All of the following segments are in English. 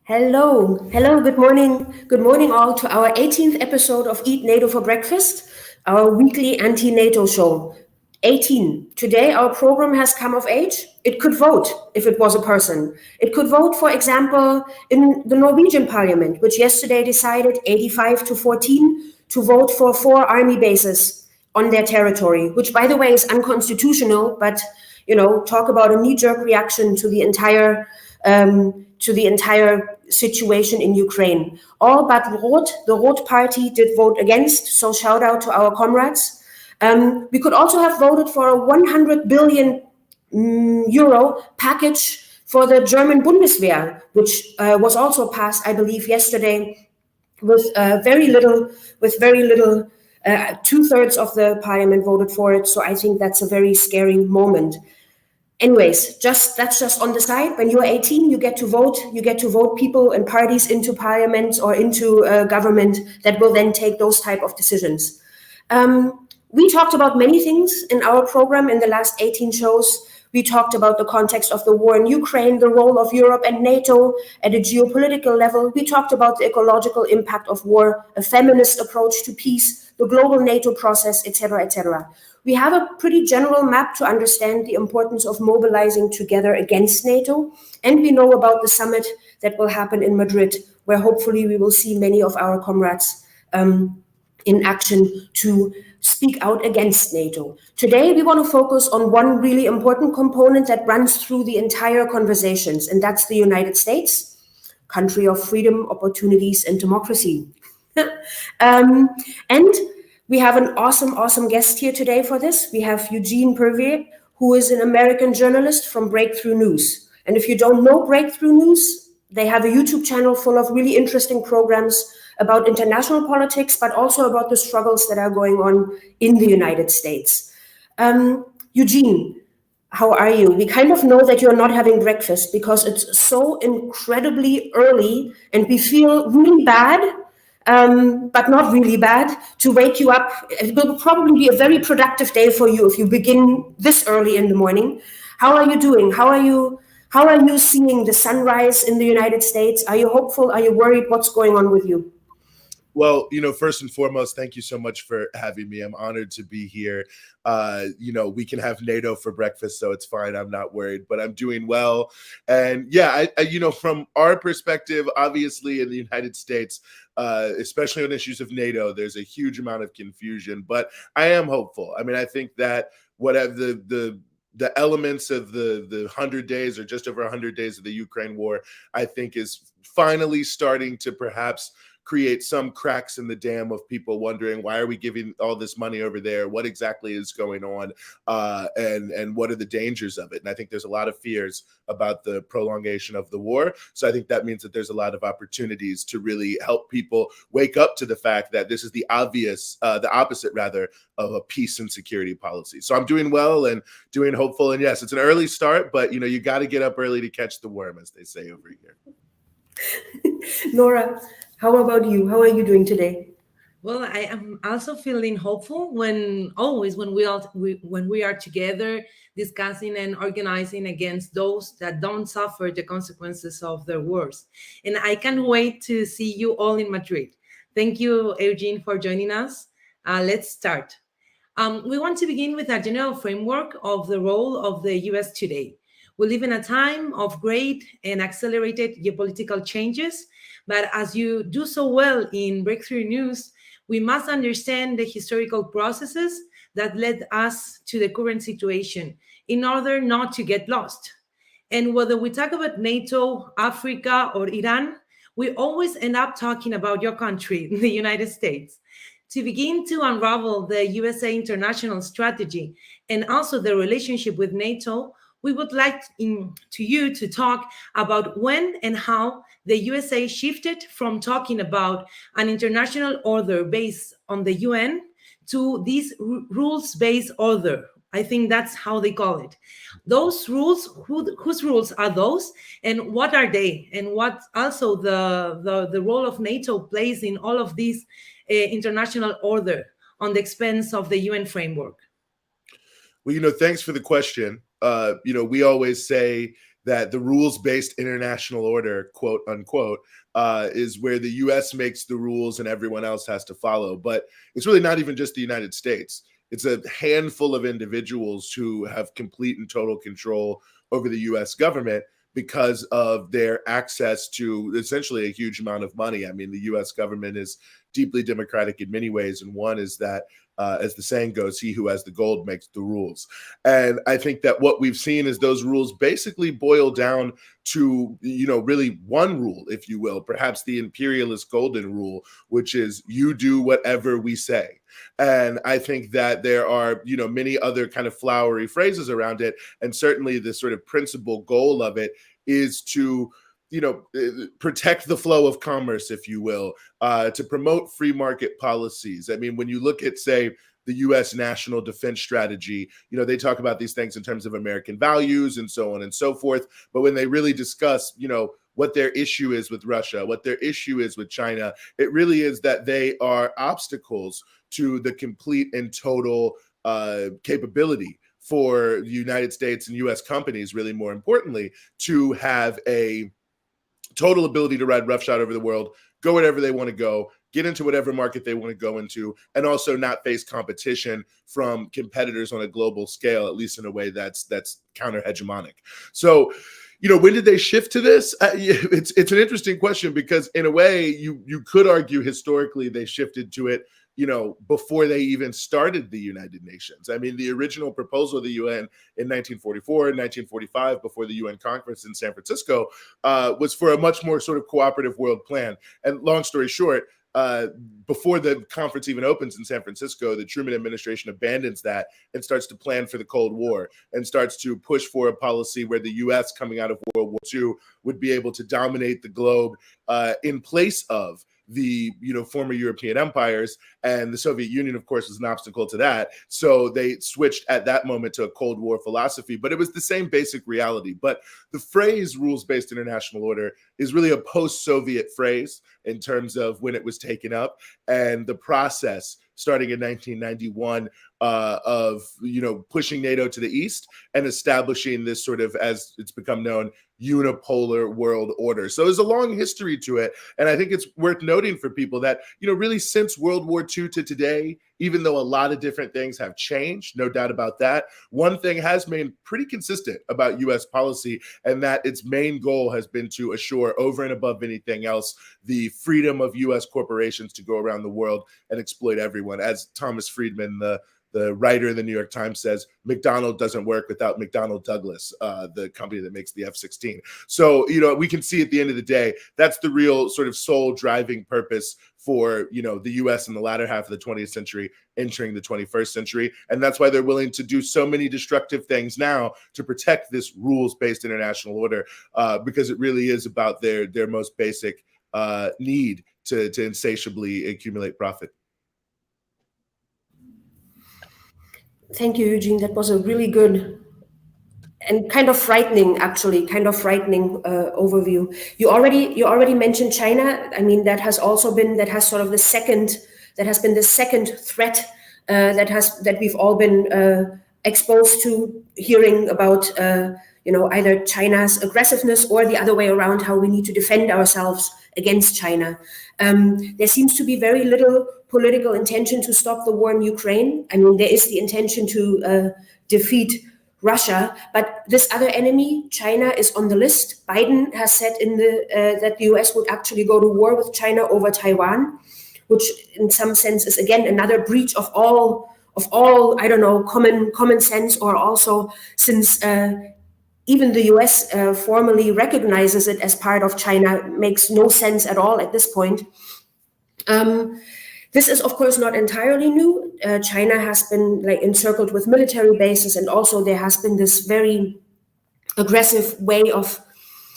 Hello, good morning all to our 18th episode of Eat NATO for Breakfast, our weekly anti-NATO show. 18. Today our program has come of age. It could vote if it was a person. It could vote, for example, in the Norwegian parliament, which yesterday decided 85 to 14 to vote for 4 army bases on their territory, which by the way is unconstitutional, but talk about a knee-jerk reaction to the entire situation in Ukraine. All but Roth, the Roth party, did vote against, so shout out to our comrades. We could also have voted for a 100 billion euro package for the German Bundeswehr, which was also passed, I believe, yesterday with very little. 2/3 of the parliament voted for it, so I think that's a very scary moment. Anyways, that's just on the side. When you're 18, you get to vote. You get to vote people and parties into parliament or into government that will then take those type of decisions. We talked about many things in our program in the last 18 shows. We talked about the context of the war in Ukraine, the role of Europe and NATO at a geopolitical level. We talked about the ecological impact of war, a feminist approach to peace, the global NATO process, etc., etc. We have a pretty general map to understand the importance of mobilizing together against NATO, and we know about the summit that will happen in Madrid, where hopefully we will see many of our comrades in action to speak out against NATO. Today, we want to focus on one really important component that runs through the entire conversations, and that's the United States, country of freedom, opportunities, and democracy. And we have an awesome guest here today for this. We have Eugene Puryear, who is an American journalist from Breakthrough News. And if you don't know Breakthrough News, they have a YouTube channel full of really interesting programs about international politics, but also about the struggles that are going on in the United States. Eugene, how are you? We kind of know that you're not having breakfast because it's so incredibly early and we feel really bad, but not really bad, to wake you up. It will probably be a very productive day for you if you begin this early in the morning. How are you doing? How are you seeing the sunrise in the United States? Are you hopeful? Are you worried? What's going on with you? Well, first and foremost, thank you so much for having me. I'm honored to be here. We can have NATO for breakfast, so it's fine. I'm not worried, but I'm doing well. And yeah, from our perspective, obviously in the United States, especially on issues of NATO, there's a huge amount of confusion, but I am hopeful. I mean, I think that whatever the elements of the 100 days or just over 100 days of the Ukraine war, I think is finally starting to perhaps create some cracks in the dam of people wondering, why are we giving all this money over there? What exactly is going on? And what are the dangers of it? And I think there's a lot of fears about the prolongation of the war. So I think that means that there's a lot of opportunities to really help people wake up to the fact that this is the opposite rather, of a peace and security policy. So I'm doing well and doing hopeful. And yes, it's an early start, but you got to get up early to catch the worm, as they say over here. Nora, how about you? How are you doing today? Well, I am also feeling hopeful when we are together discussing and organizing against those that don't suffer the consequences of their wars. And I can't wait to see you all in Madrid. Thank you, Eugene, for joining us. Let's start. We want to begin with a general framework of the role of the US today. We live in a time of great and accelerated geopolitical changes, but as you do so well in Breakthrough News, we must understand the historical processes that led us to the current situation in order not to get lost. And whether we talk about NATO, Africa, or Iran, we always end up talking about your country, the United States. To begin to unravel the USA international strategy and also the relationship with NATO, we would like you to talk about when and how the USA shifted from talking about an international order based on the UN to this rules-based order. I think that's how they call it. Those rules, whose rules are those, and what are they? And what also the role of NATO plays in all of these international order on the expense of the UN framework? Well, thanks for the question. We always say that the rules-based international order, quote unquote, is where the US makes the rules and everyone else has to follow. But it's really not even just the United States. It's a handful of individuals who have complete and total control over the US government because of their access to essentially a huge amount of money. I mean, the US government is deeply democratic in many ways. And one is that, as the saying goes, he who has the gold makes the rules. And I think that what we've seen is those rules basically boil down to, really one rule, if you will, perhaps the imperialist golden rule, which is you do whatever we say. And I think that there are, many other kind of flowery phrases around it. And certainly the sort of principal goal of it is to protect the flow of commerce, if you will, to promote free market policies. I mean, when you look at, say, the U.S. national defense strategy, they talk about these things in terms of American values and so on and so forth. But when they really discuss, what their issue is with Russia, what their issue is with China, it really is that they are obstacles to the complete and total capability for the United States and U.S. companies, really more importantly, to have a total ability to ride roughshod over the world, go wherever they want to go, get into whatever market they want to go into, and also not face competition from competitors on a global scale, at least in a way that's counter-hegemonic. So, when did they shift to this? It's an interesting question because in a way you could argue historically they shifted to it, before they even started the United Nations. I mean, the original proposal of the UN in 1944 and 1945, before the UN conference in San Francisco, was for a much more sort of cooperative world plan. And long story short, before the conference even opens in San Francisco, the Truman administration abandons that and starts to plan for the Cold War and starts to push for a policy where the US, coming out of World War II, would be able to dominate the globe in place of the former European empires, and the Soviet Union, of course, was an obstacle to that. So they switched at that moment to a Cold War philosophy, but it was the same basic reality. But the phrase rules-based international order is really a post-Soviet phrase in terms of when it was taken up, and the process starting in 1991 of pushing NATO to the east and establishing this sort of, as it's become known, unipolar world order. So there's a long history to it. And I think it's worth noting for people that, really since World War II to today, even though a lot of different things have changed, no doubt about that, one thing has remained pretty consistent about US policy, and that its main goal has been to assure, over and above anything else, the freedom of US corporations to go around the world and exploit everyone. As Thomas Friedman, the writer in the New York Times, says, McDonnell doesn't work without McDonnell Douglas, the company that makes the F-16. So, we can see at the end of the day, that's the real sort of sole driving purpose for, the US in the latter half of the 20th century, entering the 21st century. And that's why they're willing to do so many destructive things now to protect this rules-based international order, because it really is about their most basic need to insatiably accumulate profit. Thank you, Eugene. That was a really good and kind of frightening overview. You already mentioned China. I mean, that has been the second threat that we've all been exposed to, hearing about either China's aggressiveness or the other way around, how we need to defend ourselves against China. There seems to be very little political intention to stop the war in Ukraine. I mean, there is the intention to defeat Russia, but this other enemy, China, is on the list. Biden has said that the US would actually go to war with China over Taiwan, which in some sense is again another breach of all I don't know, common sense, or also since even the US formally recognizes it as part of China, makes no sense at all at this point. This is, of course, not entirely new. China has been encircled with military bases, and also there has been this very aggressive way of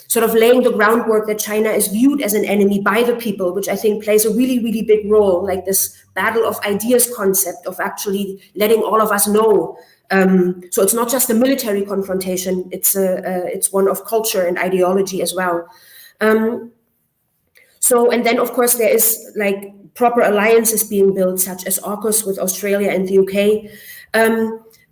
sort of laying the groundwork that China is viewed as an enemy by the people, which I think plays a really, really big role, like this battle of ideas concept of actually letting all of us know. So it's not just a military confrontation, it's one of culture and ideology as well. And then, of course, there is proper alliances being built, such as AUKUS with Australia and the UK.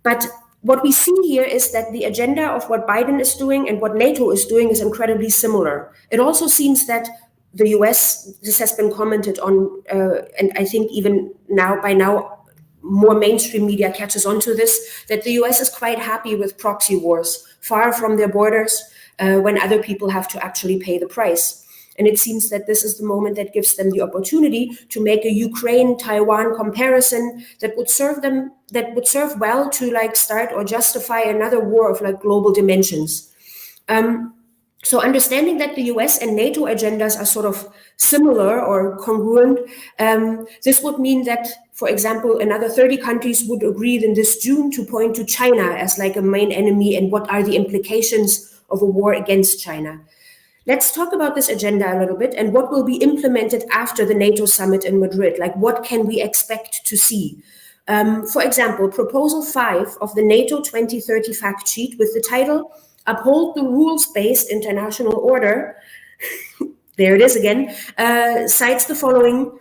But what we see here is that the agenda of what Biden is doing and what NATO is doing is incredibly similar. It also seems that the US, this has been commented on, and I think even by now, more mainstream media catches on to this, that the US is quite happy with proxy wars, far from their borders, when other people have to actually pay the price. And it seems that this is the moment that gives them the opportunity to make a Ukraine-Taiwan comparison that would serve well to like start or justify another war of like global dimensions. So understanding that the US and NATO agendas are sort of similar or congruent, this would mean that, for example, another 30 countries would agree in this June to point to China as like a main enemy and what are the implications of a war against China. Let's talk about this agenda a little bit and what will be implemented after the NATO summit in Madrid. Like, what can we expect to see? For example, Proposal 5 of the NATO 2030 fact sheet with the title, Uphold the Rules-Based International Order, there it is again, cites the following.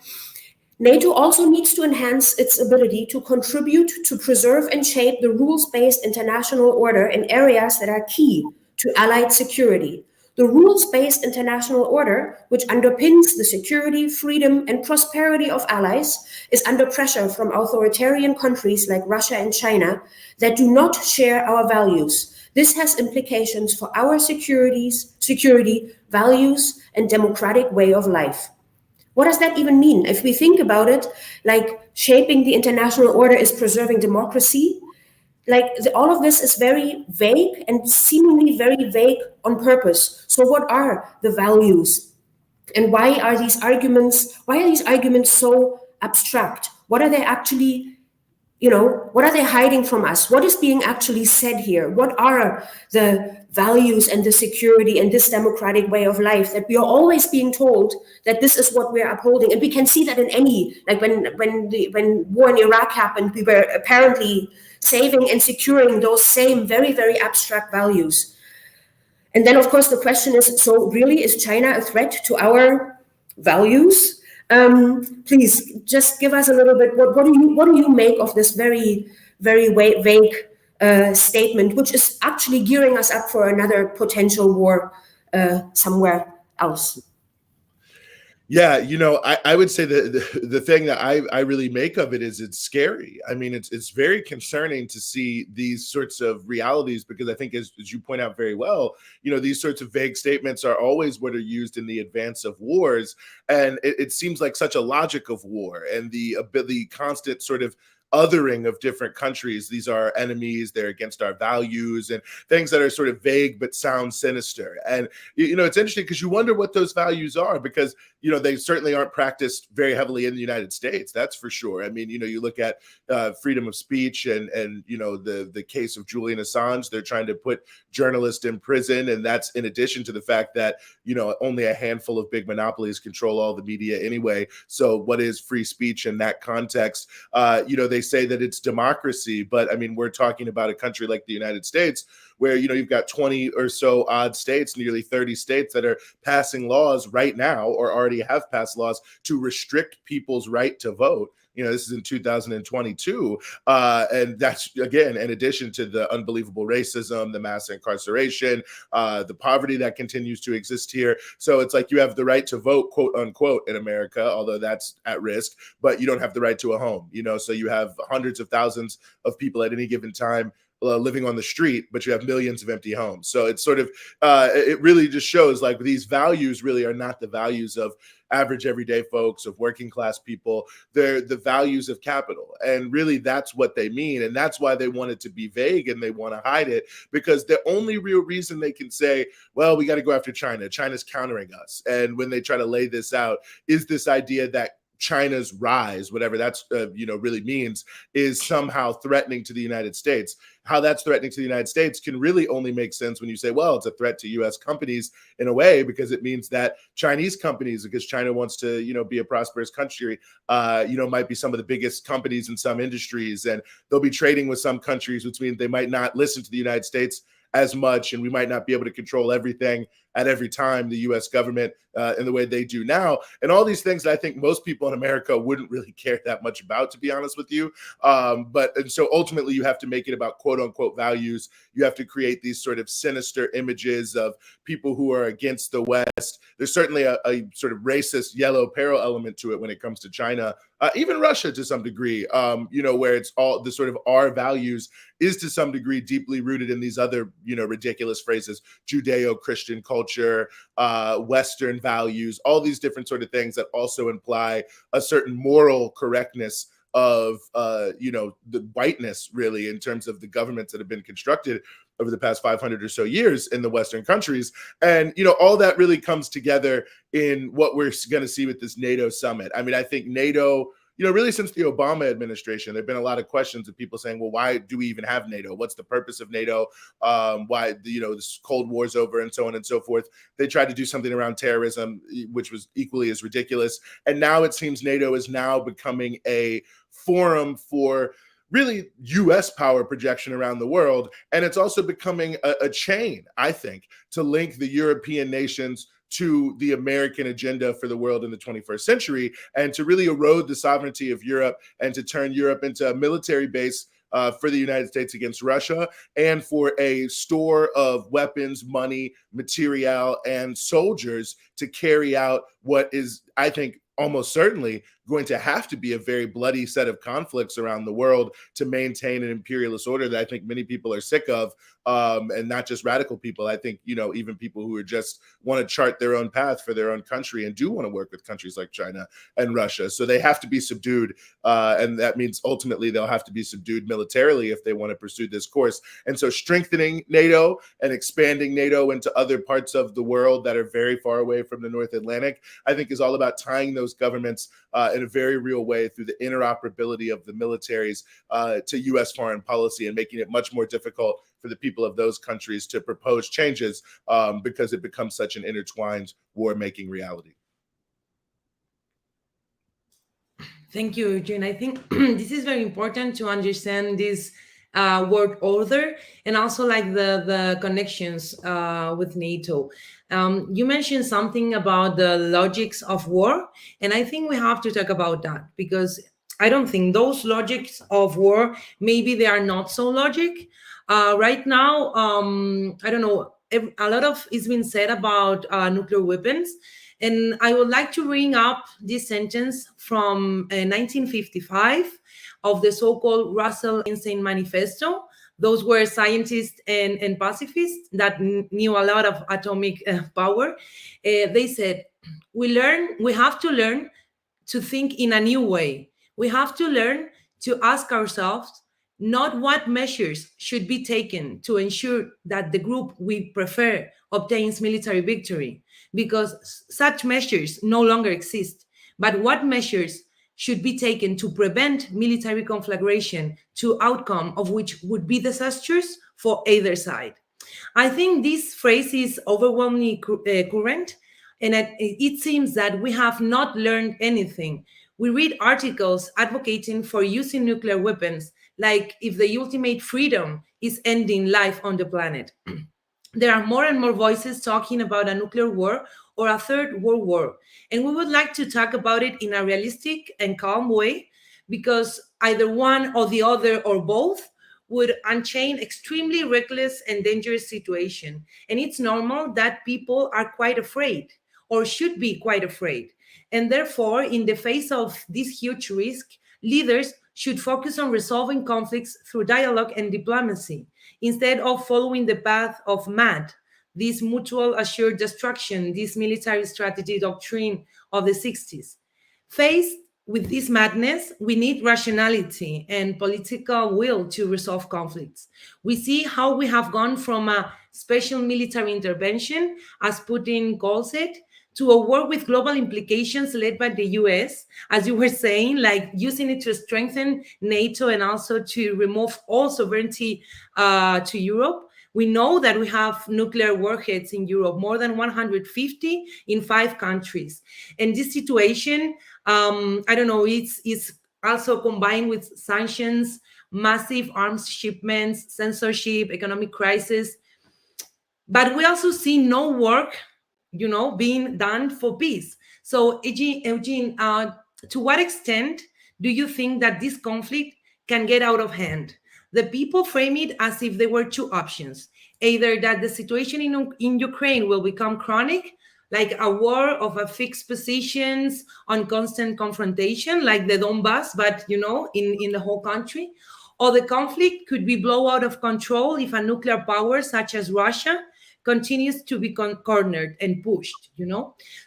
NATO also needs to enhance its ability to contribute to preserve and shape the rules-based international order in areas that are key to allied security. The rules-based international order, which underpins the security, freedom, and prosperity of allies, is under pressure from authoritarian countries like Russia and China that do not share our values. This has implications for our security, values, and democratic way of life. What does that even mean? If we think about it, like shaping the international order is preserving democracy, all of this is very vague and seemingly very vague on purpose. So what are the values? And why are these arguments so abstract? What are they actually, what are they hiding from us? What is being actually said here? What are the values and the security and this democratic way of life that we are always being told that this is what we're upholding? And we can see that in any, like when war in Iraq happened, we were apparently saving and securing those same very, very abstract values. And then, of course, the question is, so really, is China a threat to our values? Please, just give us a little bit, what do you make of this very, very vague statement, which is actually gearing us up for another potential war somewhere else? Yeah, I would say that the thing that I really make of it is it's scary. I mean, it's very concerning to see these sorts of realities, because I think, as you point out very well, these sorts of vague statements are always what are used in the advance of wars. And it seems like such a logic of war and the constant sort of othering of different countries. These are enemies, they're against our values, and things that are sort of vague but sound sinister. And it's interesting because you wonder what those values are, because they certainly aren't practiced very heavily in the United States, that's for sure. I mean, you look at freedom of speech and the case of Julian Assange. They're trying to put journalists in prison, and that's in addition to the fact that only a handful of big monopolies control all the media anyway. So what is free speech in that context? They say that it's democracy, but I mean, we're talking about a country like the United States where, you've got 20 or so odd states, nearly 30 states that are passing laws right now or already have passed laws to restrict people's right to vote. This is in 2022. And that's, again, in addition to the unbelievable racism, the mass incarceration, the poverty that continues to exist here. So it's like you have the right to vote, quote unquote, in America, although that's at risk, but you don't have the right to a home. So you have hundreds of thousands of people at any given time living on the street, but you have millions of empty homes. So it's sort of, it really just shows like these values really are not the values of average everyday folks, of working class people. They're the values of capital. And really that's what they mean. And that's why they want it to be vague and they want to hide it, because the only real reason they can say, well, we got to go after China. China's countering us. And when they try to lay this out, is this idea that China's rise, whatever that's really means, is somehow threatening to the United States. How that's threatening to the United States can really only make sense when you say, well, it's a threat to U.S. companies in a way, because it means that Chinese companies, because China wants to, be a prosperous country, might be some of the biggest companies in some industries, and they'll be trading with some countries, which means they might not listen to the United States as much, and we might not be able to control everything at every time, the US government in the way they do now. And all these things that I think most people in America wouldn't really care that much about, to be honest with you. And so ultimately you have to make it about quote unquote values. You have to create these sort of sinister images of people who are against the West. There's certainly a sort of racist yellow peril element to it when it comes to China, even Russia to some degree, where it's all the sort of our values is to some degree deeply rooted in these other, ridiculous phrases, Judeo-Christian culture, Western values, all these different sort of things that also imply a certain moral correctness of, the whiteness, really, in terms of the governments that have been constructed over the past 500 or so years in the Western countries. And, all that really comes together in what we're going to see with this NATO summit. I mean, I think NATO, really since the Obama administration, there've been a lot of questions of people saying, well, why do we even have NATO? What's the purpose of NATO? Why, this Cold War's over and so on and so forth. They tried to do something around terrorism, which was equally as ridiculous. And now it seems NATO is now becoming a forum for really US power projection around the world. And it's also becoming a chain, I think, to link the European nations to the American agenda for the world in the 21st century, and to really erode the sovereignty of Europe and to turn Europe into a military base for the United States against Russia, and for a store of weapons, money, material, and soldiers to carry out what is, I think, almost certainly going to have to be a very bloody set of conflicts around the world to maintain an imperialist order that I think many people are sick of, and not just radical people. I think, even people who are just want to chart their own path for their own country and do want to work with countries like China and Russia. So they have to be subdued. And that means ultimately they'll have to be subdued militarily if they want to pursue this course. And so strengthening NATO and expanding NATO into other parts of the world that are very far away from the North Atlantic, I think is all about tying those governments in a very real way through the interoperability of the militaries to U.S. foreign policy, and making it much more difficult for the people of those countries to propose changes because it becomes such an intertwined war-making reality. Thank you, Eugene. I think this is very important to understand this world order, and also like the connections with NATO. You mentioned something about the logics of war, and I think we have to talk about that, because I don't think those logics of war, maybe they are not so logic. Right now, I don't know, a lot of is been said about nuclear weapons. And I would like to bring up this sentence from 1955 of the so-called Russell-Einstein Manifesto. Those were scientists and pacifists that knew a lot of atomic power. They said, we have to learn to think in a new way. We have to learn to ask ourselves not what measures should be taken to ensure that the group we prefer obtains military victory, because such measures no longer exist, but what measures should be taken to prevent military conflagration, to outcome of which would be disastrous for either side. I think this phrase is overwhelmingly current, and it seems that we have not learned anything. We read articles advocating for using nuclear weapons like if the ultimate freedom is ending life on the planet. There are more and more voices talking about a nuclear war or a third world war. And we would like to talk about it in a realistic and calm way, because either one or the other or both would unchain extremely reckless and dangerous situation. And it's normal that people are quite afraid, or should be quite afraid. And therefore, in the face of this huge risk, leaders should focus on resolving conflicts through dialogue and diplomacy, instead of following the path of MAD, this mutual assured destruction, this military strategy doctrine of the 60s. Faced with this madness, we need rationality and political will to resolve conflicts. We see how we have gone from a special military intervention, as Putin calls it, to a war with global implications led by the US, as you were saying, like using it to strengthen NATO and also to remove all sovereignty to Europe. We know that we have nuclear warheads in Europe, more than 150 in 5 countries. And this situation, it's also combined with sanctions, massive arms shipments, censorship, economic crisis. But we also see no work, being done for peace. So, Eugene, to what extent do you think that this conflict can get out of hand? The people frame it as if there were two options: either that the situation in Ukraine will become chronic, like a war of a fixed positions on constant confrontation, like the Donbass, but in the whole country, or the conflict could be blow out of control if a nuclear power such as Russia continues to be cornered and pushed.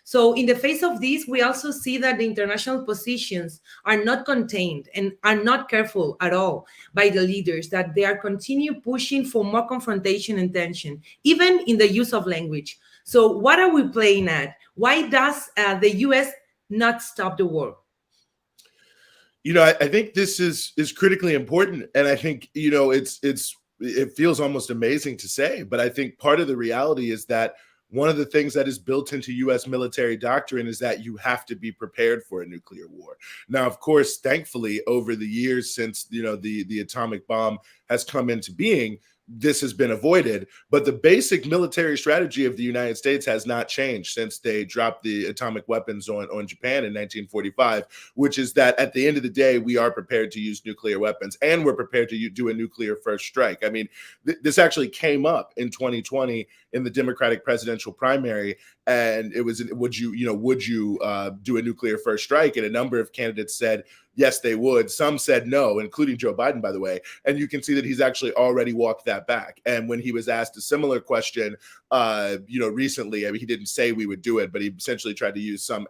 So in the face of this, we also see that the international positions are not contained and are not careful at all by the leaders, that they are continue pushing for more confrontation and tension, even in the use of language. So what are we playing at? Why does the US not stop the war? I think this is critically important, and I think it feels almost amazing to say, but I think part of the reality is that one of the things that is built into U.S. military doctrine is that you have to be prepared for a nuclear war. Now, of course, thankfully, over the years since the atomic bomb has come into being, this has been avoided, but the basic military strategy of the United States has not changed since they dropped the atomic weapons on Japan in 1945, which is that at the end of the day, we are prepared to use nuclear weapons, and we're prepared to do a nuclear first strike. I mean, this actually came up in 2020 in the Democratic presidential primary, and it was, would you do a nuclear first strike? And a number of candidates said yes, they would. Some said no, including Joe Biden, by the way. And you can see that he's actually already walked that back. And when he was asked a similar question, recently, I mean, he didn't say we would do it, but he essentially tried to use some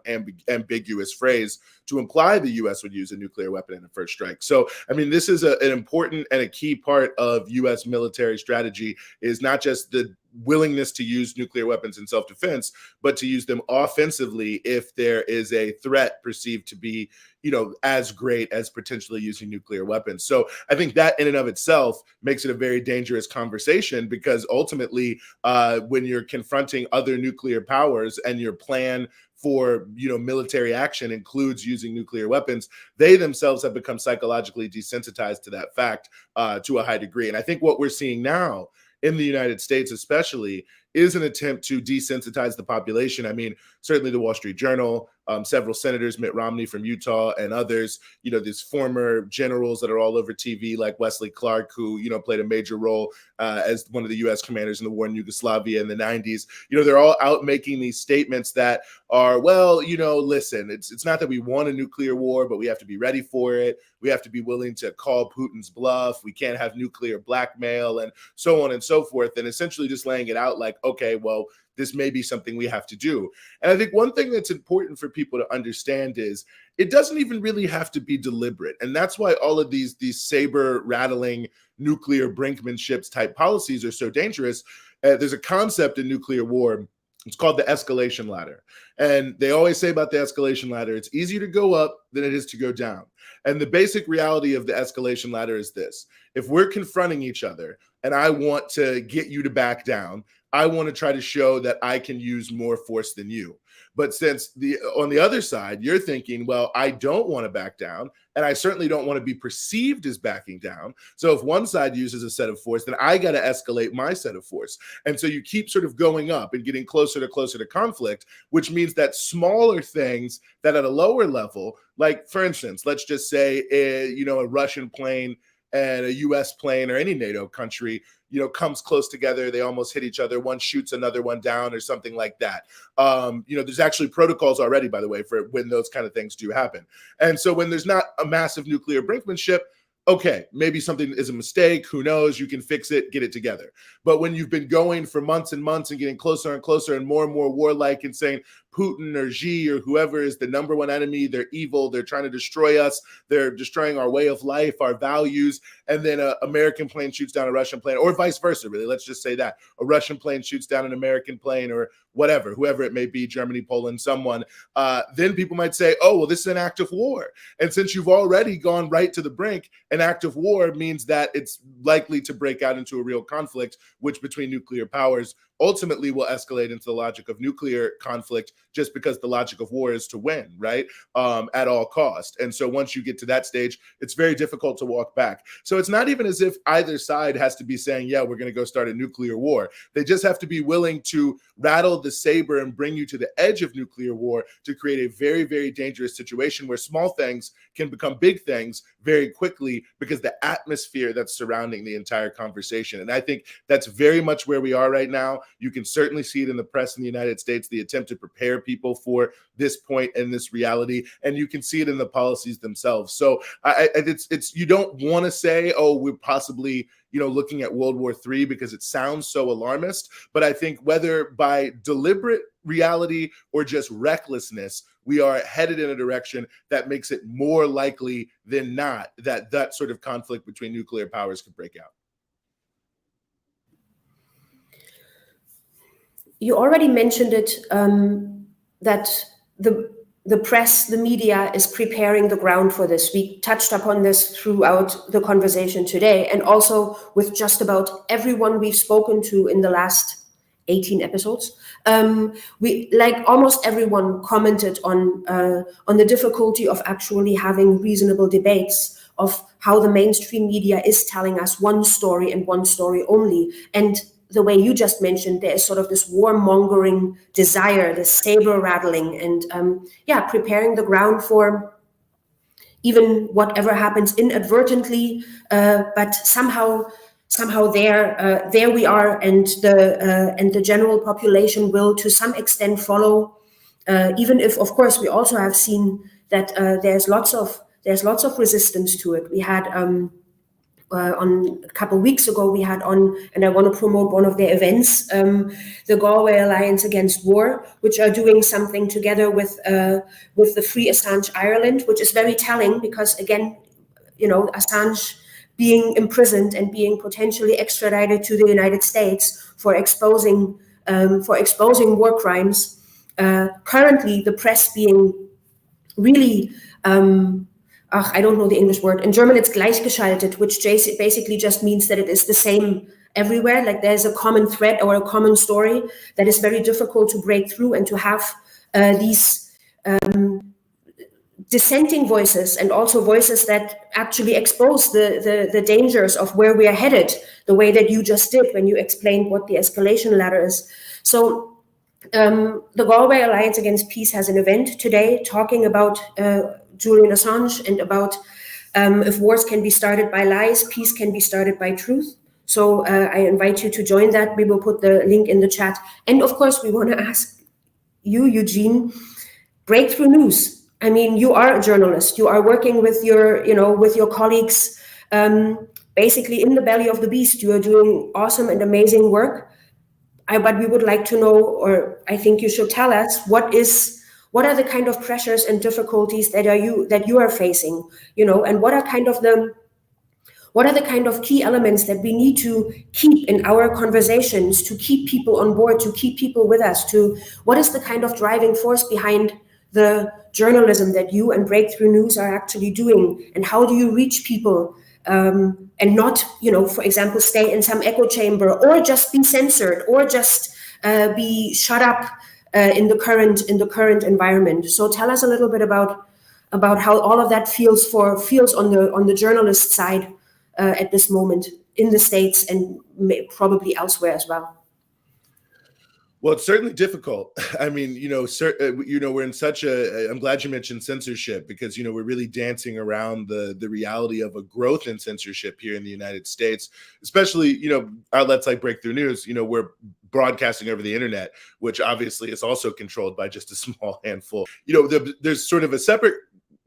ambiguous phrase to imply the U.S. would use a nuclear weapon in a first strike. So, I mean, this is an important and a key part of U.S. military strategy, is not just the willingness to use nuclear weapons in self-defense, but to use them offensively if there is a threat perceived to be, as great as potentially using nuclear weapons. So I think that in and of itself makes it a very dangerous conversation, because ultimately, when you're confronting other nuclear powers and your plan for military action includes using nuclear weapons, they themselves have become psychologically desensitized to that fact to a high degree. And I think what we're seeing now in the United States especially is an attempt to desensitize the population. I mean, certainly the Wall Street Journal, several senators, Mitt Romney from Utah and others, these former generals that are all over TV, like Wesley Clark, who, played a major role as one of the U.S. commanders in the war in Yugoslavia in the 90s. They're all out making these statements that are, well, listen, it's not that we want a nuclear war, but we have to be ready for it. We have to be willing to call Putin's bluff. We can't have nuclear blackmail and so on and so forth. And essentially just laying it out like, okay, well, this may be something we have to do. And I think one thing that's important for people to understand is it doesn't even really have to be deliberate. And that's why all of these saber rattling nuclear brinkmanships type policies are so dangerous. There's a concept in nuclear war. It's called the escalation ladder. And they always say about the escalation ladder, it's easier to go up than it is to go down. And the basic reality of the escalation ladder is this: if we're confronting each other and I want to get you to back down, I want to try to show that I can use more force than you. But since on the other side, you're thinking, well, I don't want to back down, and I certainly don't want to be perceived as backing down. So if one side uses a set of force, then I got to escalate my set of force. And so you keep sort of going up and getting closer to conflict, which means that smaller things that at a lower level, like for instance, let's just say, a Russian plane and a U.S. plane or any NATO country, comes close together, they almost hit each other, one shoots another one down or something like that. There's actually protocols already, by the way, for when those kind of things do happen. And so when there's not a massive nuclear brinkmanship, okay, maybe something is a mistake, who knows, you can fix it, get it together. But when you've been going for months and months and getting closer and closer and more warlike and saying Putin or Xi or whoever is the number one enemy, they're evil, they're trying to destroy us, they're destroying our way of life, our values, and then an American plane shoots down a Russian plane, or vice versa, really, let's just say that. A Russian plane shoots down an American plane, or whatever, whoever it may be, Germany, Poland, someone, then people might say, oh, well, this is an act of war. And since you've already gone right to the brink, an act of war means that it's likely to break out into a real conflict, which between nuclear powers ultimately will escalate into the logic of nuclear conflict, just because the logic of war is to win, right? At all cost. And so once you get to that stage, it's very difficult to walk back. So it's not even as if either side has to be saying, yeah, we're going to go start a nuclear war. They just have to be willing to rattle the saber and bring you to the edge of nuclear war to create a very, very dangerous situation where small things can become big things very quickly because the atmosphere that's surrounding the entire conversation. And I think that's very much where we are right now. You can certainly see it in the press in the United States, the attempt to prepare people for this point and this reality, and you can see it in the policies themselves. So it's you don't want to say, oh, we're possibly looking at World War III, because it sounds so alarmist. But I think whether by deliberate reality or just recklessness, we are headed in a direction that makes it more likely than not that that sort of conflict between nuclear powers could break out. You already mentioned it, that the press, the media is preparing the ground for this. We touched upon this throughout the conversation today, and also with just about everyone we've spoken to in the last 18 episodes. We, like almost everyone, commented on the difficulty of actually having reasonable debates, of how the mainstream media is telling us one story and one story only. And the way you just mentioned, there is sort of this warmongering desire, this saber rattling, and preparing the ground for even whatever happens inadvertently, but somehow there we are, and the general population will to some extent follow, even if, of course, we also have seen that there's lots of resistance to it. We had on a couple of weeks ago, we had on, and I want to promote one of their events, the Galway Alliance Against War, which are doing something together with the Free Assange Ireland, which is very telling because, again, Assange being imprisoned and being potentially extradited to the United States for exposing war crimes. Currently, the press being really I don't know the English word. In German, it's gleichgeschaltet, which basically just means that it is the same everywhere. Like there's a common thread or a common story that is very difficult to break through, and to have these dissenting voices, and also voices that actually expose the dangers of where we are headed, the way that you just did when you explained what the escalation ladder is. So the Galway Alliance Against Peace has an event today talking about Julian Assange, and about if wars can be started by lies, peace can be started by truth. So I invite you to join that. We will put the link in the chat. And of course, we want to ask you, Eugene, breakthrough news. I mean, you are a journalist. You are working with your colleagues, basically in the belly of the beast. You are doing awesome and amazing work. But we would like to know, or I think you should tell us, what are the kind of pressures and difficulties that you are facing, and what are the kind of key elements that we need to keep in our conversations, to keep people on board, to keep people with us, what is the kind of driving force behind the journalism that you and Breakthrough News are actually doing, and how do you reach people, and not, for example, stay in some echo chamber, or just be censored, or just be shut up in the current environment. So tell us a little bit about how all of that feels on the journalist side at this moment in the States, and probably elsewhere as well. Well, it's certainly difficult. I mean, we're in such I'm glad you mentioned censorship, because, we're really dancing around the reality of a growth in censorship here in the United States, especially, outlets like Breakthrough News, we're broadcasting over the internet, which obviously is also controlled by just a small handful. There's sort of a separate,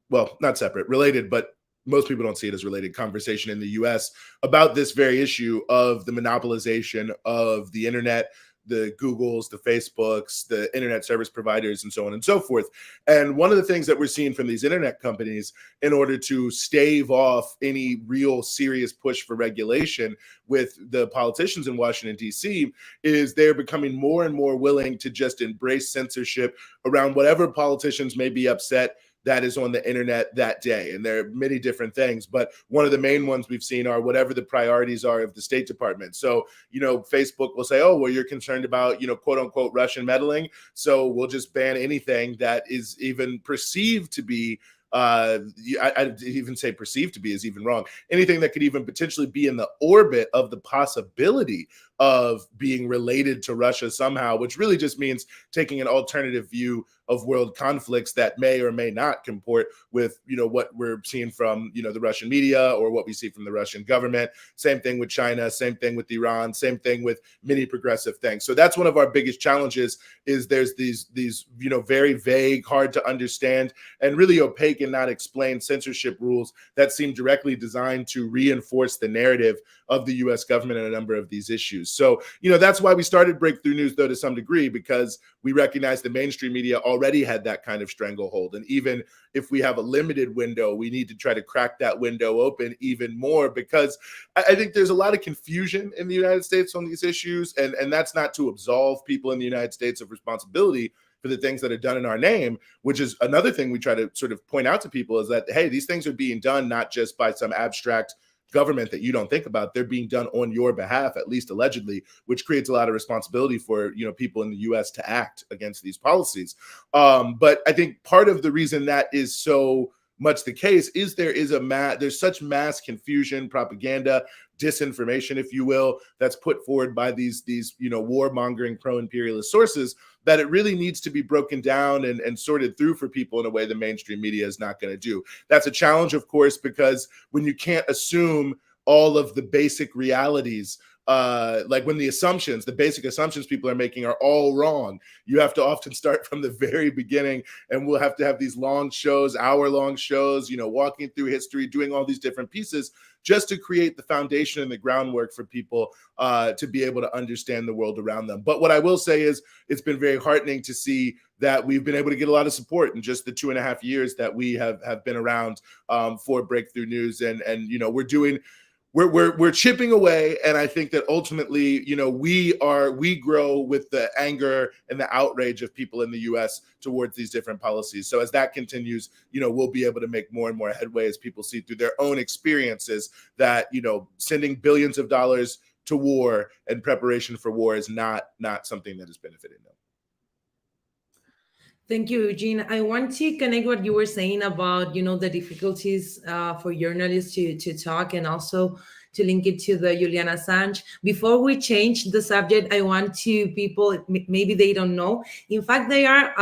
well, not separate, related, but most people don't see it as related conversation in the US about this very issue of the monopolization of the internet, the Googles, the Facebooks, the internet service providers, and so on and so forth. And one of the things that we're seeing from these internet companies, in order to stave off any real serious push for regulation with the politicians in Washington, D.C., is they're becoming more and more willing to just embrace censorship around whatever politicians may be upset that is on the internet that day. And there are many different things, but one of the main ones we've seen are whatever the priorities are of the State Department. So, Facebook will say, oh, well, you're concerned about, quote unquote, Russian meddling. So we'll just ban anything that is even perceived to be I'd even say perceived to be is even wrong. Anything that could even potentially be in the orbit of the possibility of being related to Russia somehow, which really just means taking an alternative view of world conflicts that may or may not comport with, what we're seeing from, the Russian media or what we see from the Russian government. Same thing with China, same thing with Iran, same thing with many progressive things. So that's one of our biggest challenges is there's these, very vague, hard to understand and really opaque and not explained censorship rules that seem directly designed to reinforce the narrative of the U.S. government in a number of these issues. So, that's why we started Breakthrough News, though, to some degree, because we recognize the mainstream media already had that kind of stranglehold. And even if we have a limited window, we need to try to crack that window open even more, because I think there's a lot of confusion in the United States on these issues. And that's not to absolve people in the United States of responsibility for the things that are done in our name, which is another thing we try to sort of point out to people is that, hey, these things are being done not just by some abstract government that you don't think about. They're being done on your behalf, at least allegedly, which creates a lot of responsibility for people in the U.S. to act against these policies. But I think part of the reason that is so much the case is there's such mass confusion, propaganda, disinformation, if you will, that's put forward by these warmongering pro-imperialist sources, that it really needs to be broken down and sorted through for people in a way the mainstream media is not going to do. That's a challenge, of course, because when you can't assume all of the basic realities, like when the basic assumptions people are making are all wrong, you have to often start from the very beginning, and we'll have to have these long shows, hour-long shows, walking through history, doing all these different pieces just to create the foundation and the groundwork for people to be able to understand the world around them. But what I will say is it's been very heartening to see that we've been able to get a lot of support in just the 2.5 years that we have been around for Breakthrough News. And we're chipping away, and I think that ultimately, we grow with the anger and the outrage of people in the U.S. towards these different policies. So as that continues, we'll be able to make more and more headway as people see through their own experiences that sending billions of dollars to war and preparation for war is not something that is benefiting them. Thank you, Eugene. I want to connect what you were saying about, the difficulties for journalists to talk, and also to link it to the Julian Assange. Before we change the subject, I want to people, maybe they don't know. In fact, they are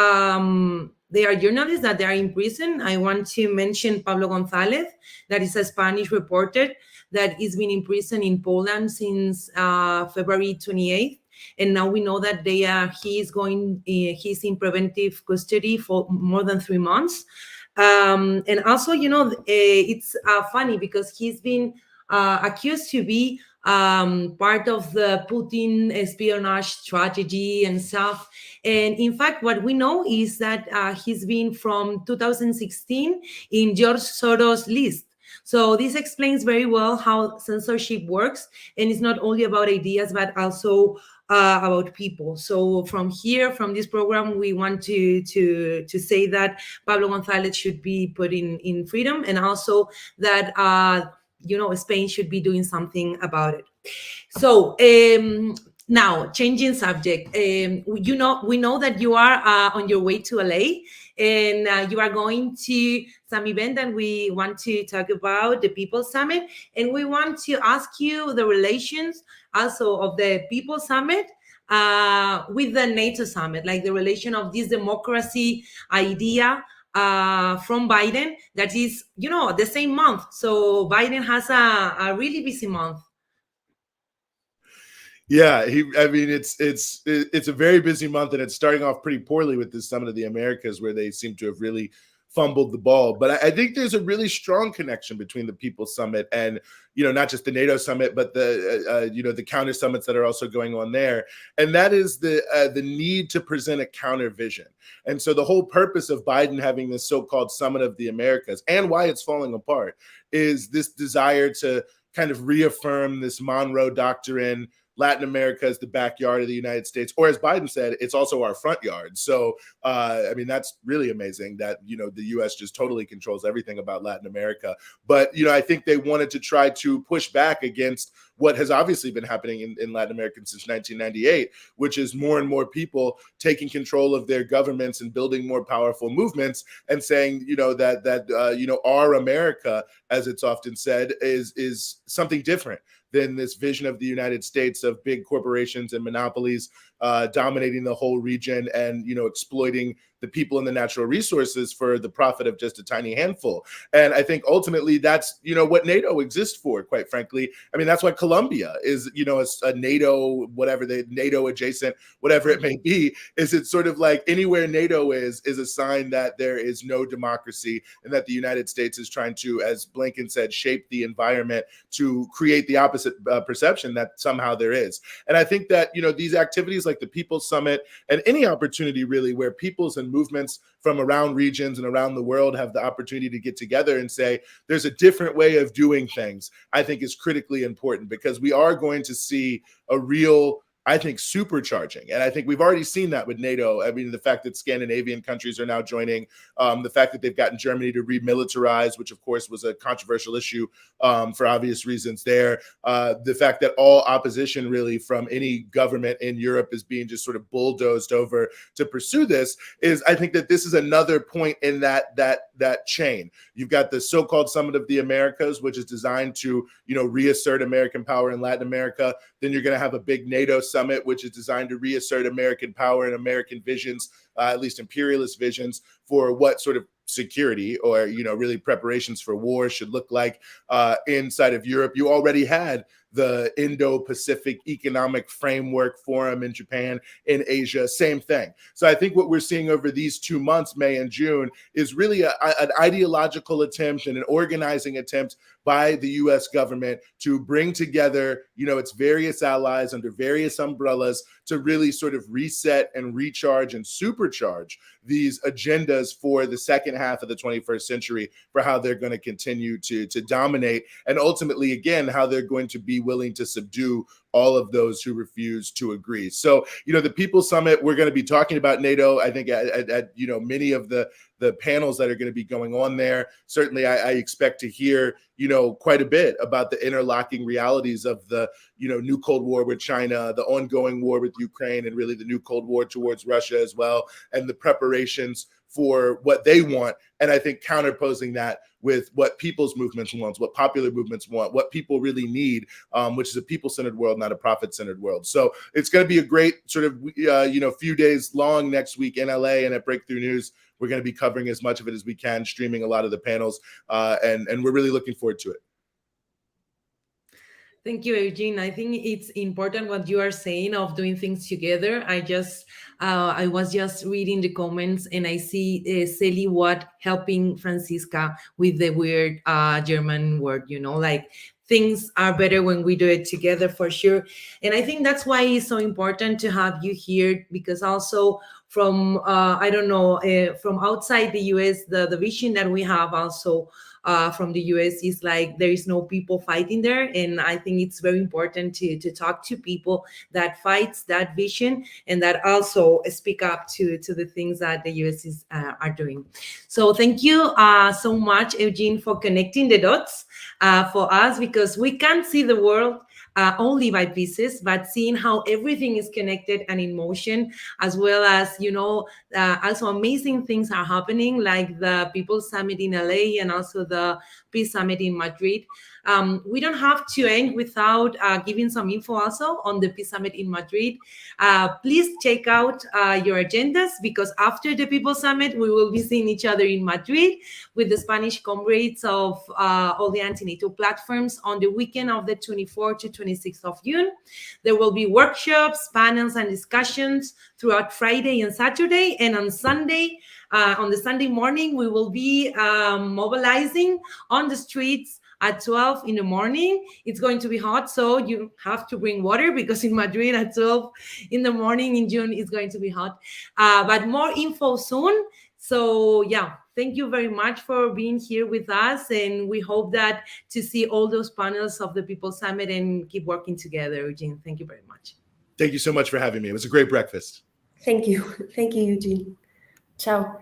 journalists that they are in prison. I want to mention Pablo González, that is a Spanish reporter that has been in prison in Poland since February 28th. And now we know that he's in preventive custody for more than 3 months. And also, it's funny because he's been accused to be part of the Putin espionage strategy and stuff. And in fact, what we know is that he's been from 2016 in George Soros' list. So this explains very well how censorship works, and it's not only about ideas but also about people. So from this program, we want to say that Pablo González should be put in freedom, and also that Spain should be doing something about it. So now, changing subject, we know that you are on your way to LA, and you are going to some event that we want to talk about, the People's Summit, and we want to ask you the relations also of the People's Summit with the NATO Summit, like the relation of this democracy idea from Biden, that is, the same month. So Biden has a really busy month. Yeah, it's a very busy month, and it's starting off pretty poorly with this Summit of the Americas, where they seem to have really fumbled the ball. But I think there's a really strong connection between the People's Summit and, not just the NATO Summit, but the counter summits that are also going on there. And that is the need to present a counter vision. And so the whole purpose of Biden having this so-called Summit of the Americas, and why it's falling apart, is this desire to kind of reaffirm this Monroe Doctrine Latin America is the backyard of the United States, or as Biden said, it's also our front yard. So, I mean, that's really amazing that, the U.S. just totally controls everything about Latin America. But, I think they wanted to try to push back against what has obviously been happening in Latin America since 1998, which is more and more people taking control of their governments and building more powerful movements and saying, that our America, as it's often said, is something different than this vision of the United States of big corporations and monopolies dominating the whole region and, exploiting the people and the natural resources for the profit of just a tiny handful. And I think ultimately that's, what NATO exists for, quite frankly. I mean, that's why Colombia is, a NATO, whatever the NATO adjacent, whatever it may be, is it's sort of like anywhere NATO is a sign that there is no democracy and that the United States is trying to, as Blinken said, shape the environment to create the opposite perception that somehow there is. And I think that, these activities like the People's Summit and any opportunity really where peoples and movements from around regions and around the world have the opportunity to get together and say, there's a different way of doing things, I think is critically important, because we are going to see a real, I think, supercharging. And I think we've already seen that with NATO. I mean, the fact that Scandinavian countries are now joining, the fact that they've gotten Germany to remilitarize, which of course was a controversial issue for obvious reasons there. The fact that all opposition really from any government in Europe is being just sort of bulldozed over to pursue this is, I think that this is another point in that chain. You've got the so-called Summit of the Americas, which is designed to, reassert American power in Latin America. Then you're going to have a big NATO summit, which is designed to reassert American power and American visions, at least imperialist visions, for what sort of security or, really preparations for war should look like inside of Europe. You already had the Indo-Pacific Economic Framework Forum in Japan, in Asia, same thing. So I think what we're seeing over these 2 months, May and June, is really an ideological attempt and an organizing attempt by the U.S. government to bring together, its various allies under various umbrellas to really sort of reset and recharge and supercharge these agendas for the second half of the 21st century, for how they're going to continue to dominate, and ultimately, again, how they're going to be willing to subdue all of those who refuse to agree. So, the People's Summit, we're going to be talking about NATO, I think, at many of the panels that are going to be going on there. Certainly, I expect to hear, quite a bit about the interlocking realities of the, new Cold War with China, the ongoing war with Ukraine, and really the new Cold War towards Russia as well, and the preparations for what they want. And I think counterposing that with what people's movements want, what popular movements want, what people really need, which is a people-centered world, not a profit-centered world. So it's going to be a great sort of, few days long next week in LA and at Breakthrough News. We're going to be covering as much of it as we can, streaming a lot of the panels, and we're really looking forward to it. Thank you, Eugene. I think it's important what you are saying of doing things together. I was just reading the comments and I see Sally Watt helping Francisca with the weird German word, like things are better when we do it together, for sure. And I think that's why it's so important to have you here, because also from, from outside the US, the vision that we have also from the US is like there is no people fighting there. And I think it's very important to talk to people that fights that vision and that also speak up to the things that the US are doing. So thank you so much, Eugene, for connecting the dots for us, because we can't see the world only by pieces, but seeing how everything is connected and in motion, as well as, also amazing things are happening, like the People's Summit in LA and also the Peace Summit in Madrid. We don't have to end without giving some info also on the Peace Summit in Madrid. Please check out your agendas, because after the People's Summit, we will be seeing each other in Madrid with the Spanish comrades of all the anti-NATO platforms on the weekend of the 24th to 26th of June. There will be workshops, panels, and discussions throughout Friday and Saturday. And on Sunday, on the Sunday morning, we will be mobilizing on the streets at 12 in the morning. It's going to be hot, so you have to bring water, because in Madrid at 12 in the morning in June, it's going to be hot. But more info soon. So yeah, thank you very much for being here with us. And we hope that to see all those panels of the People's Summit and keep working together. Eugene, thank you very much. Thank you so much for having me. It was a great breakfast. Thank you. Thank you, Eugene. Ciao.